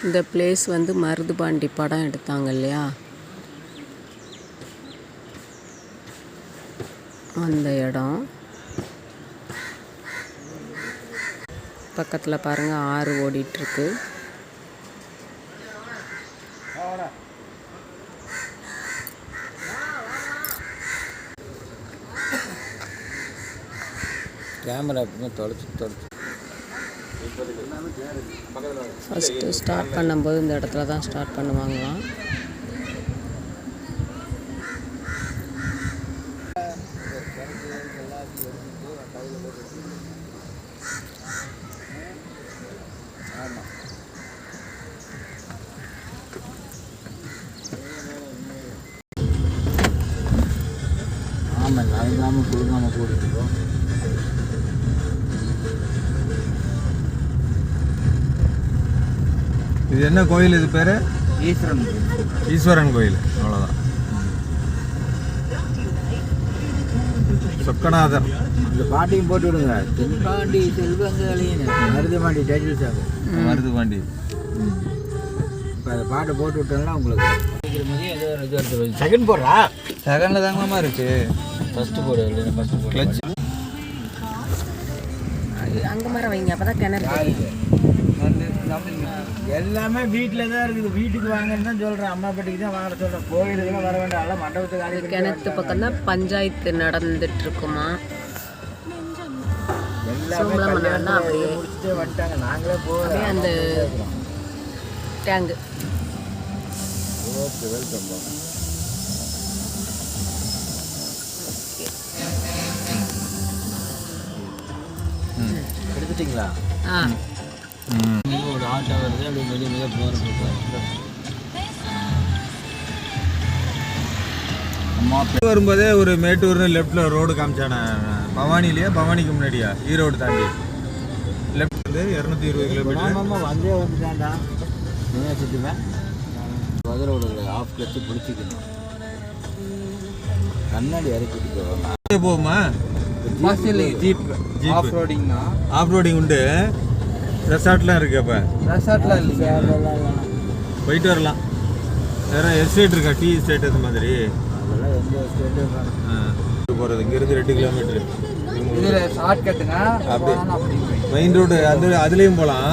இந்த பிளேஸ் வந்து மருதுபாண்டி படம் எடுத்தாங்க இல்லையா, அந்த இடம். பக்கத்தில் பாருங்கள் ஆறு ஓடிட்டுருக்கு. கேமரா தொலைச்சி ஃபஸ்ட்டு ஸ்டார்ட் பண்ணும்போது இந்த இடத்துல தான் ஸ்டார்ட் பண்ணுவாங்களாம். ஆமாம், நலங்காமல் கொடுக்காமல் போட்டுருக்கோம். இது என்ன கோயில்? இது பேர் ஈஸ்வரன் ஈஸ்வரன் கோயில். அவ்வளோதான். சொக்கநாதர். இந்த பாட்டையும் போட்டு விடுங்க. தென்பாண்டி செல்வங்களின் மருதுபாண்டி டைட்டில் சாங். மருதுபாண்டி. இப்போ அந்த பாட்டை போட்டு விட்டோம்னா உங்களுக்கு செகண்ட் போடுறா. செகண்டில் தாங்கம்மா இருக்கு. ஃபஸ்ட்டு போடு இல்லைன்னா ஃபஸ்ட்டு போடு. கிளச் அங்கே மரம் வைங்க, அப்போ தான் கிணறு. எல்லாமே வீட்டில் தான் இருக்குது. வீட்டுக்கு வாங்கன்னு தான் சொல்கிறேன். அம்மா பாட்டிக்கு தான் வாங்க சொல்கிறேன். கோயிலுக்குலாம் வர வேண்டாம். எல்லாம் மண்டபத்துக்கு கிணத்து பக்கம் தான் பஞ்சாயத்து நடந்துட்டு இருக்குமா. எல்லாமே அப்படியே முடிச்சுட்டு வந்துட்டாங்க. நாங்களே போகிறோம். அந்த டேங்கு. Okay, welcome. எடுத்துட்டிங்களா? ஒரு ஆட்டோ வருது. அப்படி வெளியே மிக போகிறதுக்கு வரும்போதே ஒரு மேட்டூர்னு லெஃப்டில் ரோடு காமிச்சானே. பவானிலேயே, பவானிக்கு முன்னாடியா, ஈரோடு தாண்டி லெஃப்ட் வந்து 220 கிலோமீட்டர். ஆமாம், வந்தே வந்துட்டான்டா. நீங்க சுற்றுவேன். மதுரை விட ஆஃப் கிளச்சு பிடிச்சிக்கணும். கண்ணாடி இறக்கிட்டு போவேன். போகுமா? ஜீப் ஆஃப் ரோடிங்னா ஆஃப் ரோடிங் உண்டு. ரெசார்ட்லாம் இருக்கு. அப்போ ரெசார்ட்லாம் இல்லைங்க, போயிட்டு வரலாம். வேற எஸ்டேட் இருக்கா? டீ எஸ்டேட் அது மாதிரி. அதெல்லாம் எந்த எஸ்டேட்டும் போகிறது இங்கேருந்து 2 கிலோமீட்டர். இதில் ஷார்ட் கட்டுங்க. அப்படி மெயின் ரோடு அது அதுலேயும் போகலாம்.